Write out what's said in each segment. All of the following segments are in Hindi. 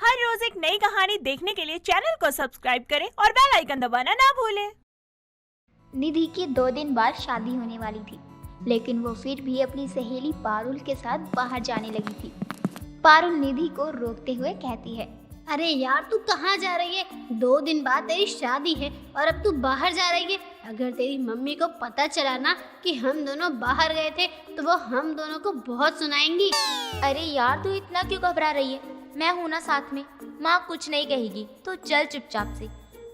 हर रोज एक नई कहानी देखने के लिए चैनल को सब्सक्राइब करें और बेल आइकन दबाना ना भूलें। निधि की 2 दिन बाद शादी होने वाली थी, लेकिन वो फिर भी अपनी सहेली पारुल के साथ बाहर जाने लगी थी। पारुल निधि को रोकते हुए कहती है, अरे यार तू कहाँ जा रही है? 2 दिन बाद तेरी शादी है और अब तू बाहर जा रही है। अगर तेरी मम्मी को पता चला ना कि हम दोनों बाहर गए थे तो वो हम दोनों को बहुत सुनाएंगी। अरे यार तू इतना क्यों घबरा रही है? मैं हूं ना साथ में, माँ कुछ नहीं कहेगी, तो चल चुपचाप से।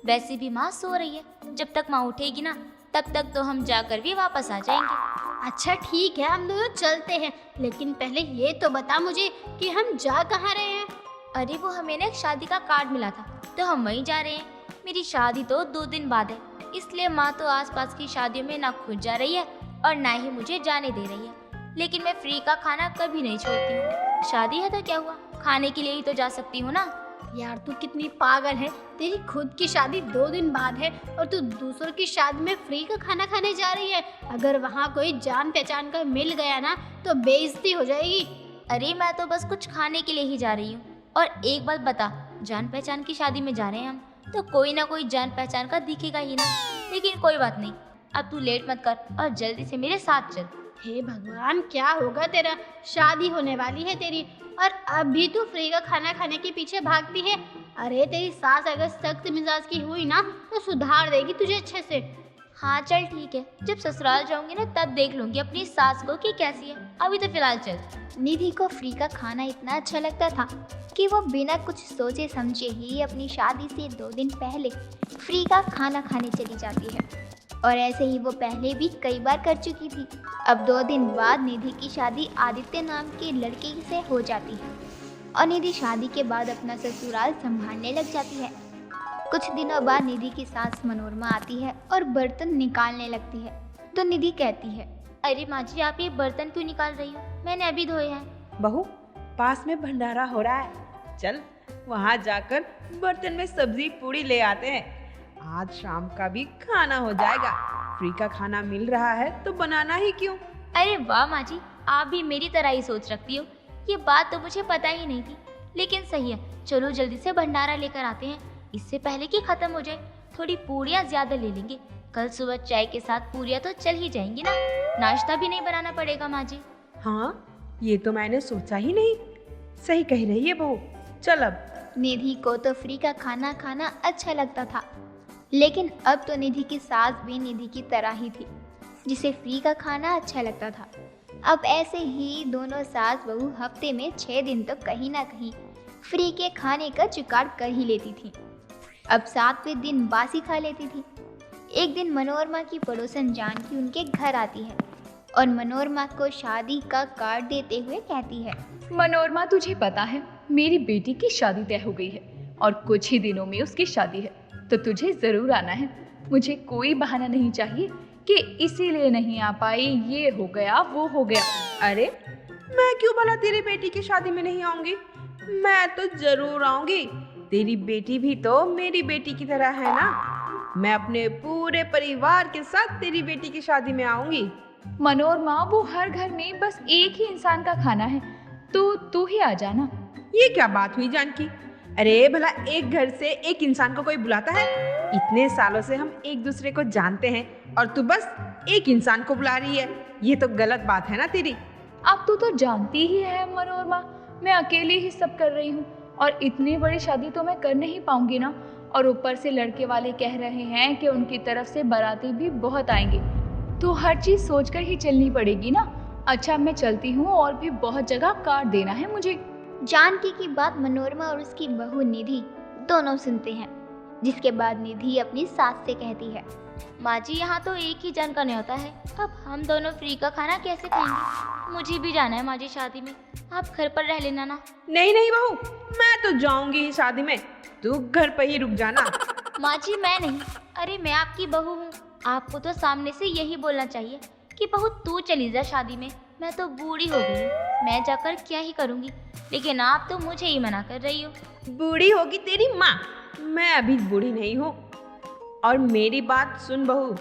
वैसे भी माँ सो रही है, जब तक माँ उठेगी ना तब तक तो हम जाकर भी वापस आ जाएंगे। अच्छा ठीक है, हम दोनों चलते हैं, लेकिन पहले ये तो बता मुझे कि हम जा कहाँ रहे हैं? अरे वो हमें ना एक शादी का कार्ड मिला था तो हम वहीं जा रहे हैं। मेरी शादी तो 2 दिन बाद है, इसलिए माँ तो आसपास की शादियों में ना खुद जा रही है और ना ही मुझे जाने दे रही है। लेकिन मैं फ्री का खाना कभी नहीं छोड़ती हूँ। शादी है तो क्या हुआ, खाने के लिए ही तो जा सकती हूँ ना। यार तू कितनी पागल है, तेरी खुद की शादी 2 दिन बाद है और तू दूसरों की शादी में फ्री का खाना खाने जा रही है। अगर वहाँ कोई जान पहचान का मिल गया ना तो बेइज्जती हो जाएगी। अरे मैं तो बस कुछ खाने के लिए ही जा रही हूँ। और एक बात बता, जान पहचान की शादी में जा रहे हैं हम तो कोई ना कोई जान पहचान का दिखेगा ही ना। लेकिन कोई बात नहीं, अब तू लेट मत कर और जल्दी से मेरे साथ चल। हे भगवान, क्या होगा तेरा? शादी होने वाली है तेरी और अब भी तू फ्री का खाना खाने के पीछे भागती है। अरे तेरी सास अगर सख्त मिजाज की हुई ना तो सुधार देगी तुझे अच्छे से। हाँ चल ठीक है, जब ससुराल जाऊंगी ना तब देख लूंगी अपनी सास को कि कैसी है। अभी तो फिलहाल चल। निधि को फ्री का खाना इतना अच्छा लगता था कि वो बिना कुछ सोचे समझे ही अपनी शादी से 2 दिन पहले फ्री का खाना खाने चली जाती है। और ऐसे ही वो पहले भी कई बार कर चुकी थी। अब 2 दिन बाद निधि की शादी आदित्य नाम के लड़के से हो जाती है और निधि शादी के बाद अपना ससुराल संभालने लग जाती है। कुछ दिनों बाद निधि की सास मनोरमा आती है और बर्तन निकालने लगती है। तो निधि कहती है, अरे माँ जी आप ये बर्तन क्यों निकाल रही हो? मैंने अभी धोए हैं। बहू, पास में भंडारा हो रहा है, चल वहाँ जाकर बर्तन में सब्जी पूड़ी ले आते हैं। आज शाम का भी खाना हो जाएगा। फ्री का खाना मिल रहा है तो बनाना ही क्यों? अरे वाह माँ जी, आप भी मेरी तरह ही सोच रखती हो। ये बात तो मुझे पता ही नहीं थी, लेकिन सही है, चलो जल्दी से भंडारा लेकर आते हैं, इससे पहले कि खत्म हो जाए। थोड़ी पूड़ियाँ ज्यादा ले लेंगे, कल सुबह चाय के साथ पूड़ियाँ तो चल ही जाएंगी ना। नाश्ता भी नहीं बनाना पड़ेगा माँ जी। हाँ, ये तो मैंने सोचा ही नहीं। सही कह रही है बहू, चल अब। निधि को तो फ्री का खाना खाना अच्छा लगता था, लेकिन अब तो निधि की सास भी निधि की तरह ही थी, जिसे फ्री का खाना अच्छा लगता था। अब ऐसे ही दोनों सास बहू हफ्ते में 6 दिन तो कहीं ना कहीं फ्री के खाने का जुगाड़ कर ही लेती थी। अब 7वें दिन बासी खा लेती थी। एक दिन मनोरमा की पड़ोसन जानकी उनके घर आती है और मनोरमा को शादी का कार्ड देते हुए कहती है, मनोरमा तुझे पता है मेरी बेटी की शादी तय हो गई है और कुछ ही दिनों में उसकी शादी है, तो तुझे जरूर आना है। मुझे कोई बहाना नहीं चाहिए कि इसीलिए नहीं आ पाई, ये हो गया वो हो गया। अरे मैं क्यों भला तेरी बेटी की शादी में नहीं आऊंगी? मैं तो जरूर आऊंगी। तेरी बेटी भी तो मेरी बेटी की तरह है ना। मैं अपने पूरे परिवार के साथ तेरी बेटी की शादी में आऊंगी। मनोरमा, वो हर घर में बस एक ही इंसान का खाना है, तो तू ही आ जाना। ये क्या बात हुई जानकी? अरे भला एक घर से एक इंसान को कोई बुलाता है? इतने सालों से हम एक दूसरे को जानते हैं और तू बस एक इंसान को बुला रही है। ये तो गलत बात है ना तेरी। अब तू तो जानती ही है मनोरमा, मैं अकेले ही सब कर रही हूँ और इतनी बड़ी शादी तो मैं कर नहीं पाऊंगी ना। और ऊपर से लड़के वाले कह रहे हैं कि उनकी तरफ से बाराती भी बहुत आएंगे, तो हर चीज सोचकर ही चलनी पड़ेगी ना। अच्छा मैं चलती हूँ, और भी बहुत जगह कार्ड देना है मुझे। जानकी की बात मनोरमा और उसकी बहू निधि दोनों सुनते हैं, जिसके बाद निधि अपनी सास से कहती है, माँ जी यहाँ तो एक ही जन का न्योता है, अब हम दोनों फ्री का खाना कैसे खाएंगे? मुझे भी जाना है माँ जी शादी में, आप घर पर रह लेना ना। नहीं नहीं बहू, मैं तो जाऊंगी ही शादी में, तू घर पर ही रुक जाना। माँ जी मैं नहीं, अरे मैं आपकी बहू हूँ, आपको तो सामने से यही बोलना चाहिए कि बहू तू चली जा शादी में। मैं तो बूढ़ी हो गई हूँ, मैं जाकर क्या ही करूँगी, लेकिन आप तो मुझे ही मना कर रही हो। बूढ़ी होगी तेरी माँ, मैं अभी बूढ़ी नहीं हूँ। और मेरी बात सुन बहू,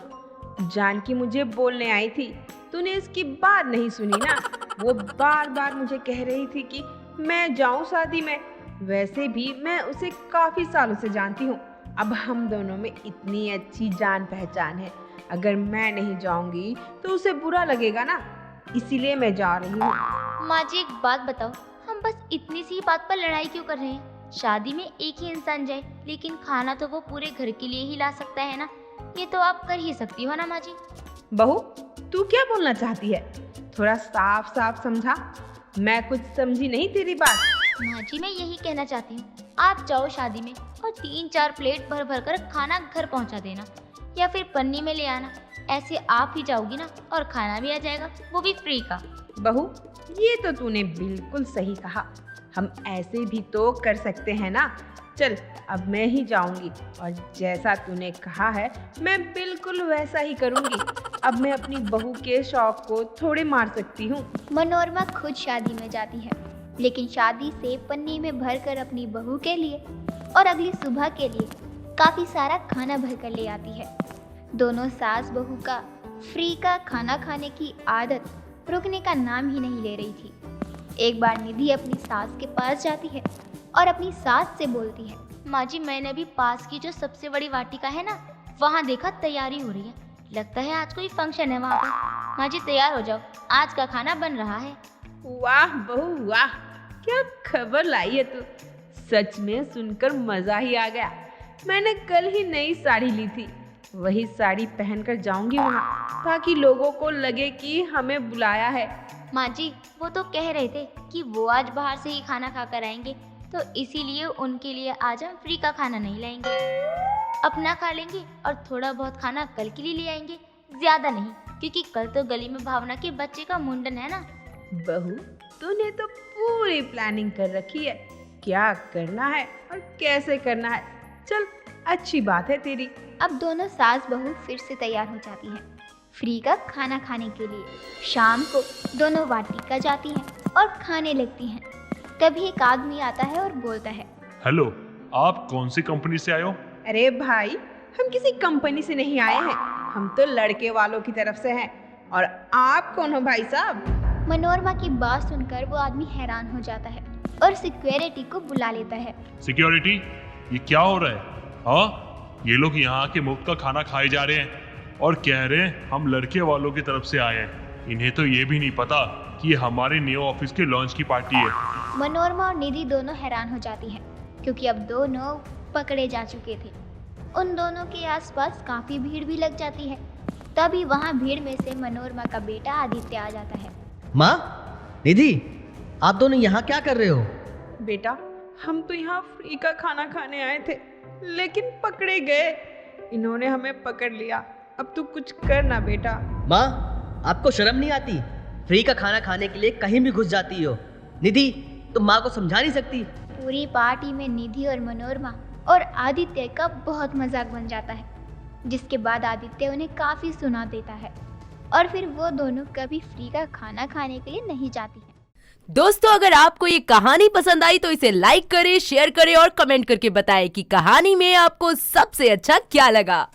जानकी मुझे बोलने आई थी, तूने इसकी बात नहीं सुनी ना। वो बार बार मुझे कह रही थी कि मैं जाऊँ शादी में, वैसे भी मैं उसे काफी सालों से जानती हूँ। अब हम दोनों में इतनी अच्छी जान पहचान है, अगर मैं नहीं जाऊंगी तो उसे बुरा लगेगा ना, इसीलिए मैं जा रही हूँ। माँ जी एक बात बताओ, हम बस इतनी सी बात पर लड़ाई क्यों कर रहे हैं? शादी में एक ही इंसान जाए, लेकिन खाना तो वो पूरे घर के लिए ही ला सकता है ना। ये तो आप कर ही सकती हो ना माँ जी। बहू, तू क्या बोलना चाहती है? थोड़ा साफ साफ समझा, मैं कुछ समझी नहीं तेरी बात। माँ जी मैं यही कहना चाहती हूँ, आप जाओ शादी में और 3-4 प्लेट भर भर कर खाना घर पहुँचा देना, या फिर पन्नी में ले आना। ऐसे आप ही जाओगी ना और खाना भी आ जाएगा, वो भी फ्री का। बहू, ये तो तूने बिल्कुल सही कहा, हम ऐसे भी तो कर सकते हैं ना। चल अब मैं ही जाऊंगी और जैसा तूने कहा है मैं बिल्कुल वैसा ही करूंगी। अब मैं अपनी बहू के शौक को थोड़े मार सकती हूँ। मनोरमा खुद शादी में जाती है, लेकिन शादी से पन्नी में भरकर अपनी बहू के लिए और अगली सुबह के लिए काफ़ी सारा खाना भरकर ले आती है। दोनों सास बहू का फ्री का खाना खाने की आदत रुकने का नाम ही नहीं ले रही थी। एक बार निधि अपनी सास के पास जाती है और अपनी सास से बोलती है, माँ जी मैंने भी पास की जो सबसे बड़ी वाटिका है ना, वहाँ देखा तैयारी हो रही है। लगता है आज कोई फंक्शन है वहाँ पर। माँ जी तैयार हो जाओ, आज का खाना बन रहा है। वाह बहू वाह, क्या खबर लाई है तू। सच में सुनकर मजा ही आ गया। मैंने कल ही नई साड़ी ली थी, वही साड़ी पहनकर जाऊंगी वहाँ, ताकि लोगों को लगे कि हमें बुलाया है। माँ जी वो तो कह रहे थे कि वो आज बाहर से ही खाना खाकर आएंगे, तो इसीलिए उनके लिए आज हम फ्री का खाना नहीं लाएंगे, अपना खा लेंगे और थोड़ा बहुत खाना कल के लिए ले आएंगे, ज्यादा नहीं, क्योंकि कल तो गली में भावना के बच्चे का मुंडन है ना। बहू, तूने तो पूरी प्लानिंग कर रखी है, क्या करना है और कैसे करना है। चल अच्छी बात है तेरी। अब दोनों सास बहू फिर से तैयार हो जाती हैं फ्री का खाना खाने के लिए। शाम को दोनों वाटिका जाती हैं और खाने लगती हैं। तभी एक आदमी आता है और बोलता है, हेलो, आप कौन सी कंपनी से आए हो? अरे भाई, हम किसी कंपनी से नहीं आए हैं, हम तो लड़के वालों की तरफ से हैं। और आप कौन हो भाई साहब? मनोरमा की बात सुनकर वो आदमी हैरान हो जाता है और सिक्योरिटी को बुला लेता है। सिक्योरिटी, ये क्या हो रहा है? हाँ, ये लोग यहाँ के मुफ्त का खाना खाए जा रहे हैं और कह रहे हैं हम लड़के वालों की तरफ से आए हैं। इन्हें तो ये भी नहीं पता कि ये हमारे न्यू ऑफिस के लॉन्च की पार्टी है। मनोरमा और निधि दोनों हैरान हो जाती हैं, क्योंकि अब दोनों पकड़े जा चुके थे। उन दोनों के आसपास काफ़ी भीड़ भी लग जाती है। तभी वहाँ भीड़ में से मनोरमा का बेटा आदित्य आ जाता है। माँ, निधि, आप दोनों यहाँ क्या कर रहे हो? बेटा, हम तो यहाँ फ्री का खाना खाने आए थे, लेकिन पकड़े गए। इन्होंने हमें पकड़ लिया। अब तू कुछ कर ना बेटा। माँ, आपको शर्म नहीं आती? फ्री का खाना खाने के लिए कहीं भी घुस जाती हो। निधि, तुम माँ को समझा नहीं सकती? पूरी पार्टी में निधि और मनोरमा और आदित्य का बहुत मजाक बन जाता है, जिसके बाद आदित्य उन्हें काफ़ी सुना देता है और फिर वो दोनों कभी फ्री का खाना खाने के लिए नहीं जाती हैं। दोस्तों, अगर आपको ये कहानी पसंद आई तो इसे लाइक करें, शेयर करें और कमेंट करके बताएं कि कहानी में आपको सबसे अच्छा क्या लगा।